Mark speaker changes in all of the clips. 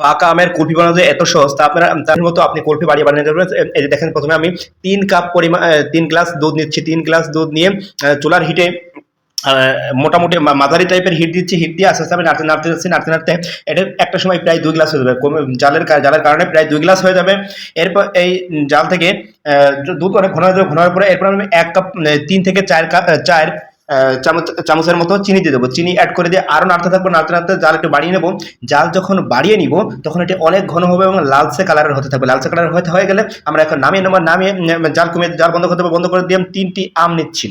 Speaker 1: পাকা আমের কুলফি বানানো যে এত সহজ তা আপনারা তার মতো আপনি কুলফি বাড়িয়ে বানিয়ে যাবেন। এই যে দেখেন, প্রথমে আমি 3 কাপ পরিমাণ 3 গ্লাস দুধ নিচ্ছি। 3 গ্লাস দুধ নিয়ে চুলার হিটে মোটামুটি মাঝারি টাইপের হিট দিচ্ছি। হিট দিয়ে আস্তে আস্তে আমি নাড়তে যাচ্ছি। নাড়তে এটা একটা সময় প্রায় 2 গ্লাস হয়ে যাবে। জালের কারণে প্রায় 2 গ্লাস হয়ে যাবে। এরপর এই জাল থেকে দুধ অনেক ঘন হয়ে যাবে। ঘন হওয়ার পরে এরপর আমি 1 কাপ 3 থেকে 4 কাপ 4 চামচের মতো চিনি দিয়ে দেবো। চিনি অ্যাড করে দিয়ে আরও নাড়তে থাকবো। নাড়তে জাল একটু বাড়িয়ে নেবো। জাল যখন বাড়িয়ে নিব তখন এটি অনেক ঘন হবে এবং লালচে কালারের হতে থাকবে। লালচে কালার হয়ে গেলে আমরা এখন নামিয়ে নেবো। নামিয়ে জাল কমিয়ে জাল বন্ধ করতে হবে। বন্ধ করে দিয়ে আমি 3টি আম নিচ্ছি।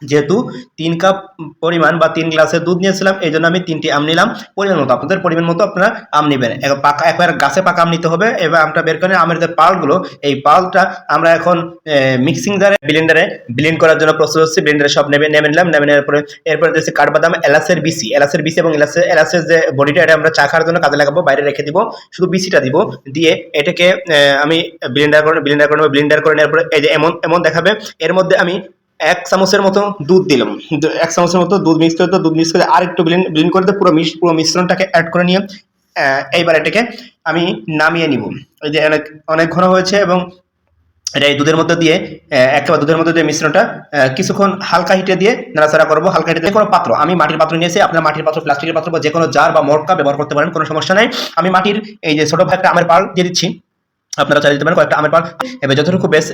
Speaker 1: যেহেতু 3 কাপ পরিমাণ বা 3 গ্লাসের দুধ নিয়েছিলাম, এই জন্য আমি 3টি আম নিলাম। পরিমাণ মতো আপনাদের পরিমাণ মতো আপনারা আম নেবেন। একবার গাছে পাকা আম নিতে হবে। এবার আমটা বের করে আমের যে পাল্পগুলো, এই পাল্পটা আমরা এখন মিক্সিং জারে ব্লেন্ড করার জন্য প্রস্তুত হচ্ছে। ব্লেন্ডারে সব নেমে নিলাম। নেমে নেওয়ার পরে এরপর দিয়েছে কাঠবাদাম, এলাচের বিচি এবং এলাচের যে বডিটা, এটা আমরা চা খাওয়ার জন্য কাজে লাগাবো। বাইরে রেখে দিব, শুধু বিচিটা দিব। দিয়ে এটাকে আমি ব্লেন্ডার করে নেওয়ার পরে এই যে এমন দেখাবে। এর মধ্যে আমি 1 চামচের মতো দুধ দিলাম। 1 চামচের মতো দুধ মিক্স করে আর একটু ব্লেন্ড করে দিয়ে পুরো মিশ্রণটাকে অ্যাড করে নিয়ে এইবার এটাকে আমি নামিয়ে নিব। এই যে অনেক ঘন হয়েছে এবং এটা এই দুধের মধ্যে দিয়ে একেবারে দুধের মধ্যে দিয়ে মিশ্রণটা কিছুক্ষণ হালকা হিটে দিয়ে নাড়াচাড়া করবো। হালকা হিটে দিয়ে কোনো পাত্র, আমি মাটির পাত্র নিয়েছি। আপনার মাটির পাত্র, প্লাস্টিকের পাত্র বা যে কোনো জার বা মটকা ব্যবহার করতে পারেন, কোনো সমস্যা নাই। আমি মাটির এই যে ছোট একটা আমের পাল দিয়ে দিচ্ছি। আপনারা চালিয়ে দিতে পারেন কয়েকটা আমের পাল। এবার যতটুকু বেশ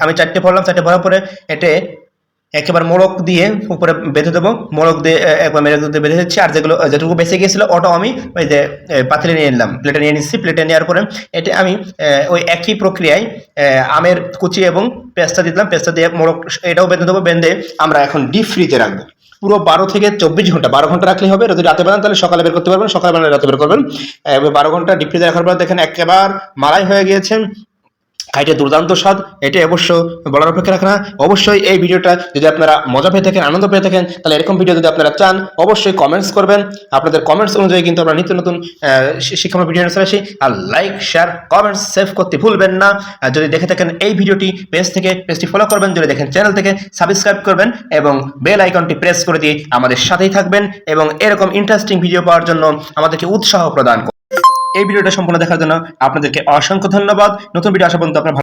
Speaker 1: আমি 4টে ভরলাম। 4টে ভরার পরে এতে একেবারে মোড়ক দিয়ে উপরে বেঁধে দেবো। মোড়ক দিয়ে একবার মেরে বেঁধে দিচ্ছি। আর যেটুকু বেঁচে গিয়েছিলো ওটাও আমি ওই যে পাতিলে নিয়ে নিলাম, প্লেটে নিয়ে নিচ্ছি। প্লেটে নেওয়ার পরে এটা আমি ওই একই প্রক্রিয়ায় আমের কুচি এবং পেস্তা দিলাম। পেস্তা দিয়ে মোড়ক এটাও বেঁধে দেবো। বেঁধে আমরা এখন ডিপ ফ্রিজে রাখবো পুরো 12 থেকে 24 ঘন্টা। 12 ঘন্টা রাখলেই হবে। যদি রাতে বানান তাহলে সকালে বের করতে পারবেন, সকালে বানালে রাতে বের করবেন। 12 ঘন্টা ডিপ ফ্রিজে রাখার পর দেখেন একেবারে মালাই হয়ে গিয়েছে। খাইতে দুর্দান্ত স্বাদ। এটা অবশ্য বলার অপেক্ষা রাখে না। অবশ্যই এই ভিডিওটা যদি আপনারা মজা পেয়ে থাকেন, আনন্দ পেয়ে থাকেন, তাহলে এরকম ভিডিও যদি আপনারা চান অবশ্যই কমেন্টস করবেন। আপনাদের কমেন্টস অনুযায়ী কিন্তু আমরা নিত্য নতুন শিক্ষামূলক ভিডিও নিয়ে আসি। আর লাইক, শেয়ার, কমেন্টস সেভ করতে ভুলবেন না। আর যদি দেখে থাকেন এই ভিডিওটি পেজটি ফলো করবেন। যদি দেখেন চ্যানেল থেকে সাবস্ক্রাইব করবেন এবং বেল আইকনটি প্রেস করে দিয়ে আমাদের সাথেই থাকবেন এবং এরকম ইন্টারেস্টিং ভিডিও পাওয়ার জন্য আমাদেরকে উৎসাহ প্রদান করুন। এই ভিডিওটা সম্পূর্ণ দেখার জন্য আপনাদেরকে অসংখ্য ধন্যবাদ। নতুন ভিডিও আসা পর্যন্ত আপনার